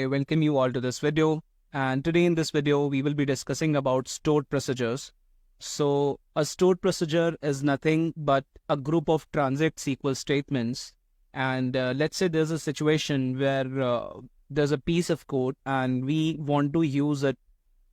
I welcome you all to this video, and today in this video we will be discussing about stored procedures. So a stored procedure is nothing but a group of transit SQL statements, and let's say there's a situation where there's a piece of code and we want to use it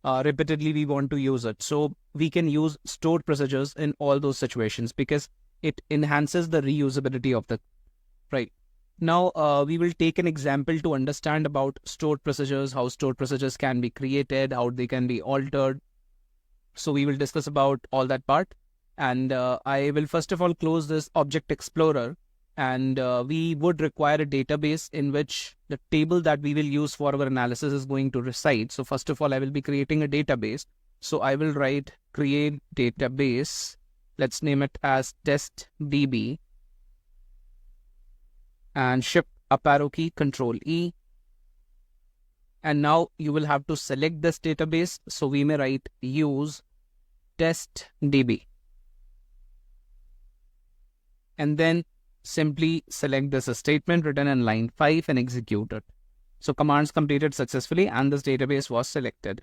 repeatedly, we want to use it. So we can use stored procedures in all those situations because it enhances the reusability of the right. Now, we will take an example to understand about stored procedures, how stored procedures can be created, how they can be altered. So we will discuss about all that part. And I will first of all close this Object Explorer. And we would require a database in which the table that we will use for our analysis is going to reside. So first of all, I will be creating a database. So I will write create database. Let's name it as testDB. And shift up arrow key, Control E. And now you will have to select this database. So we may write use testDB. And then simply select this statement written in line 5 and execute it. So commands completed successfully and this database was selected.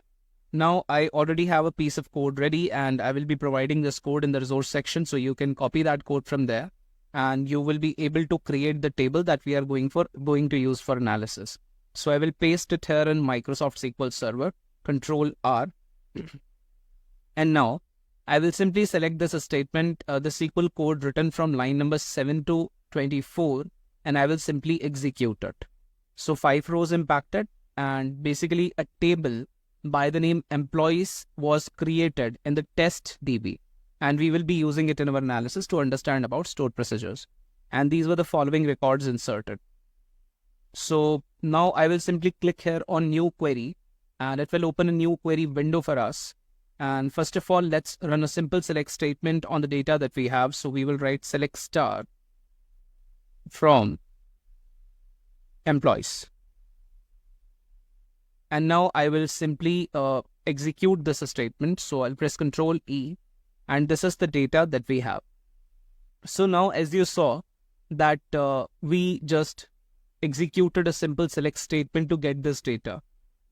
Now I already have a piece of code ready and I will be providing this code in the resource section. So you can copy that code from there. And you will be able to create the table that we are going to use for analysis. So I will paste it here in Microsoft SQL Server, Control R. And now I will simply select this statement, the SQL code written from line number 7 to 24, and I will simply execute it. So 5 rows impacted, and basically a table by the name employees was created in the test DB. And we will be using it in our analysis to understand about stored procedures. And these were the following records inserted. So now I will simply click here on new query and it will open a new query window for us. And first of all, let's run a simple select statement on the data that we have. So we will write select star from employees. And now I will simply execute this statement. So I'll press Control E. And this is the data that we have. So now, as you saw, that we just executed a simple select statement to get this data.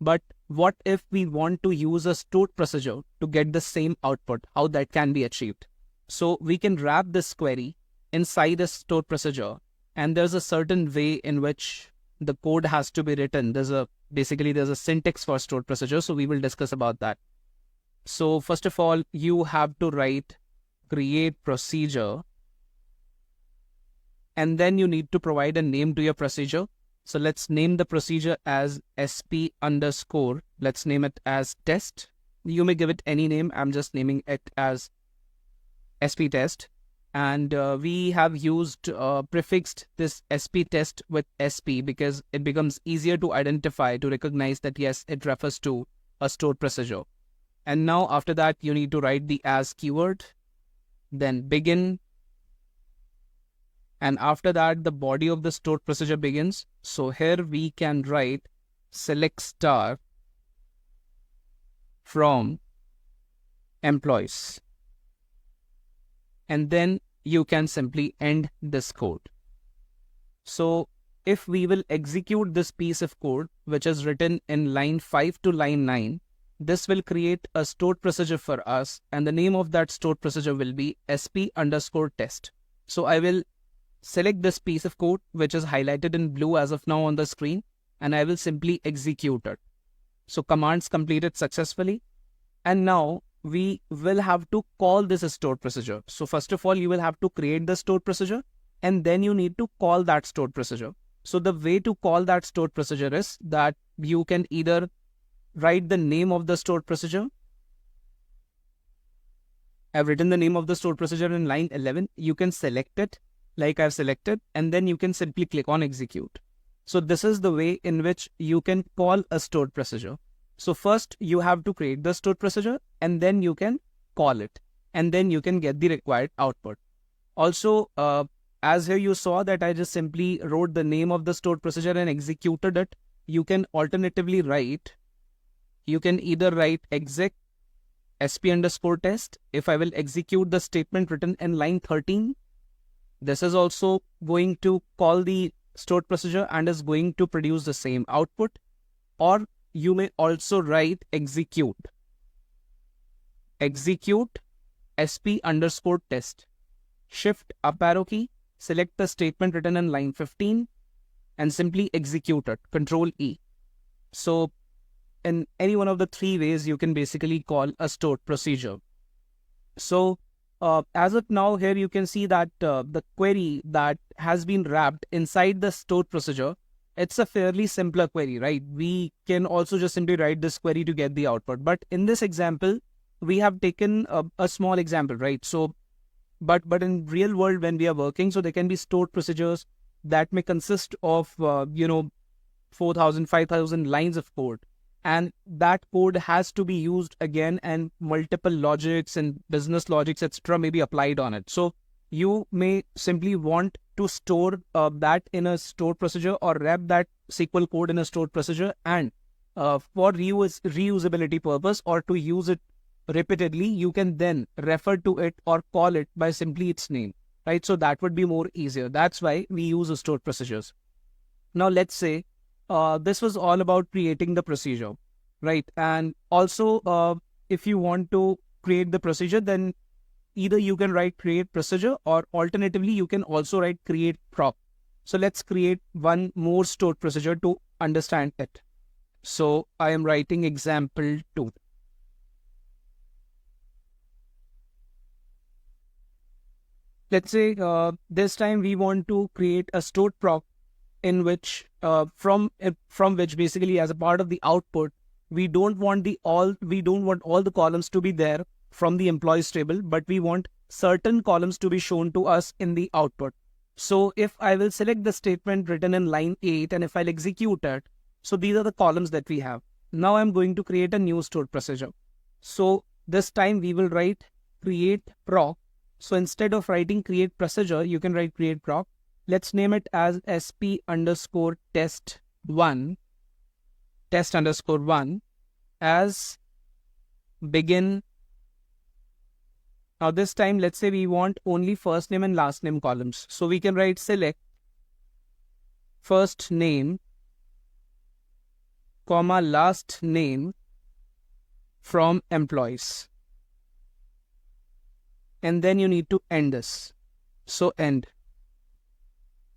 But what if we want to use a stored procedure to get the same output, how that can be achieved? So we can wrap this query inside a stored procedure. And there's a certain way in which the code has to be written. There's a syntax for stored procedure. So we will discuss about that. So first of all, you have to write create procedure and then you need to provide a name to your procedure. So let's name the procedure as SP underscore. Let's name it as test. You may give it any name. I'm just naming it as SP test. And we have used prefixed this SP test with SP because it becomes easier to identify, to recognize that yes, it refers to a stored procedure. And now after that, you need to write the as keyword, then begin. And after that, the body of the stored procedure begins. So here we can write select star from employees. And then you can simply end this code. So if we will execute this piece of code, which is written in line 5 to line 9, this will create a stored procedure for us and the name of that stored procedure will be SP underscore test. So I will select this piece of code which is highlighted in blue as of now on the screen and I will simply execute it. So commands completed successfully and now we will have to call this stored procedure. So first of all, you will have to create the stored procedure and then you need to call that stored procedure. So the way to call that stored procedure is that you can either write the name of the stored procedure. I've written the name of the stored procedure in line 11. You can select it like I've selected and then you can simply click on execute. So this is the way in which you can call a stored procedure. So first you have to create the stored procedure and then you can call it and then you can get the required output. Also, as here you saw that I just simply wrote the name of the stored procedure and executed it. You can alternatively write. You can either write exec SP underscore test. If I will execute the statement written in line 13, this is also going to call the stored procedure and is going to produce the same output. or you may also write execute sp underscore test. Shift up arrow key, select the statement written in line 15 and simply execute it, Control E. So in any one of the three ways, you can basically call a stored procedure. So as of now, here you can see that the query that has been wrapped inside the stored procedure, it's a fairly simpler query, right? We can also just simply write this query to get the output. But in this example, we have taken a small example, right? So, but in real world, when we are working, so there can be stored procedures that may consist of, 4,000, 5,000 lines of code. And that code has to be used again, and multiple logics and business logics, etc., may be applied on it. So you may simply want to store that in a stored procedure, or wrap that SQL code in a stored procedure, and for reusability purpose, or to use it repeatedly, you can then refer to it or call it by simply its name, right? So that would be more easier. That's why we use stored procedures. Now let's say this was all about creating the procedure, right? And also, if you want to create the procedure, then either you can write create procedure, or alternatively, you can also write create proc. So let's create one more stored procedure to understand it. So I am writing example 2. Let's say this time we want to create a stored proc in which from which basically, as a part of the output, we don't want all the columns to be there from the employees table, but we want certain columns to be shown to us in the output. So if I will select the statement written in line 8 and if I'll execute it, so these are the columns that we have. Now I'm going to create a new stored procedure. So this time we will write create proc. So instead of writing create procedure, you can write create proc. Let's name it as sp underscore test 1 as begin. Now this time, let's say we want only first name and last name columns. So we can write select first name, comma last name from employees. And then you need to end this. So end.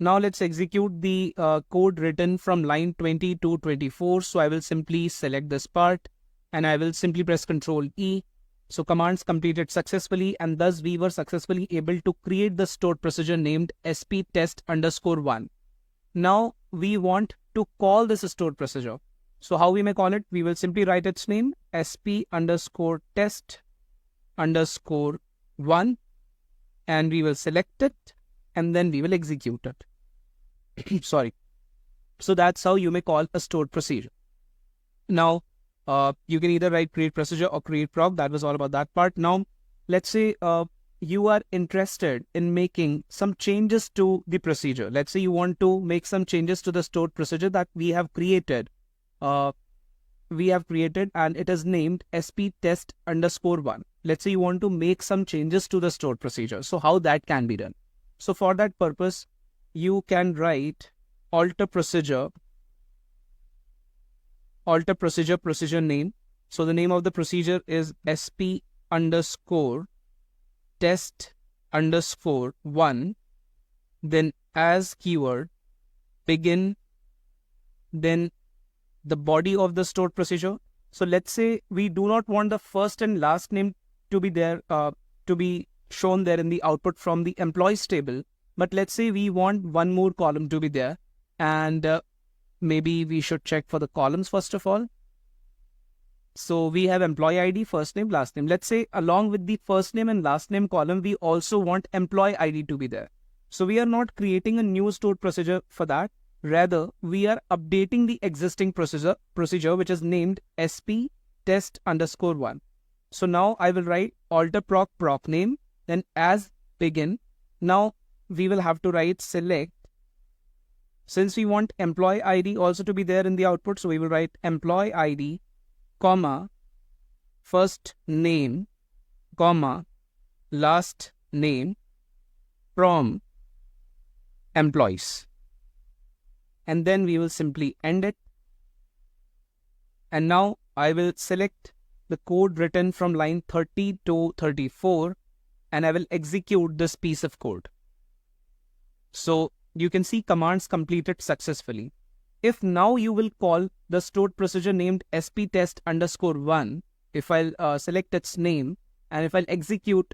Now let's execute the code written from line 20 to 24. So I will simply select this part and I will simply press Control E. So commands completed successfully, and thus we were successfully able to create the stored procedure named sp test underscore 1. Now we want to call this stored procedure. So how we may call it? We will simply write its name sp underscore test underscore 1, and we will select it and then we will execute it. Sorry. So that's how you may call a stored procedure. Now, you can either write create procedure or create proc. That was all about that part. Now, let's say you are interested in making some changes to the procedure. Let's say you want to make some changes to the stored procedure that we have created. And it is named sp test underscore 1. Let's say you want to make some changes to the stored procedure. So how that can be done? So for that purpose, you can write alter procedure name. So the name of the procedure is sp underscore test underscore 1, then as keyword begin, then the body of the stored procedure. So let's say we do not want the first and last name to be there, to be shown there in the output from the employees table, but let's say we want one more column to be there, and maybe we should check for the columns first of all. So we have employee ID, first name, last name. Let's say along with the first name and last name column, we also want employee ID to be there. So we are not creating a new stored procedure for that. Rather, we are updating the existing procedure which is named sp test underscore 1. So now I will write alter proc name, then as begin. Now we will have to write select. Since we want employee ID also to be there in the output, so we will write employee ID, comma, first name, comma, last name from employees. And then we will simply end it. And now I will select the code written from line 30 to 34 and I will execute this piece of code. So you can see commands completed successfully. If now you will call the stored procedure named sptest_1, if I'll select its name and if I'll execute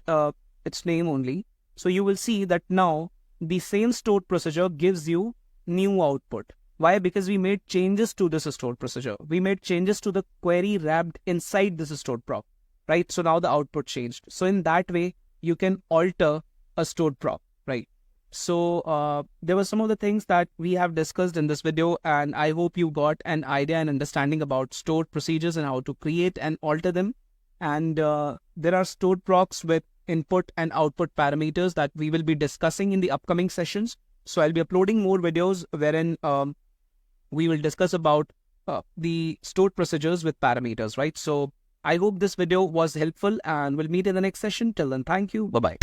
its name only, so you will see that now the same stored procedure gives you new output. Why? Because we made changes to this stored procedure. We made changes to the query wrapped inside this stored prop, right? So now the output changed. So in that way, you can alter a stored prop, right? So there were some of the things that we have discussed in this video, and I hope you got an idea and understanding about stored procedures and how to create and alter them. And there are stored props with input and output parameters that we will be discussing in the upcoming sessions. So I'll be uploading more videos wherein we will discuss about the stored procedures with parameters, right? So I hope this video was helpful and we'll meet in the next session. Till then, thank you. Bye-bye.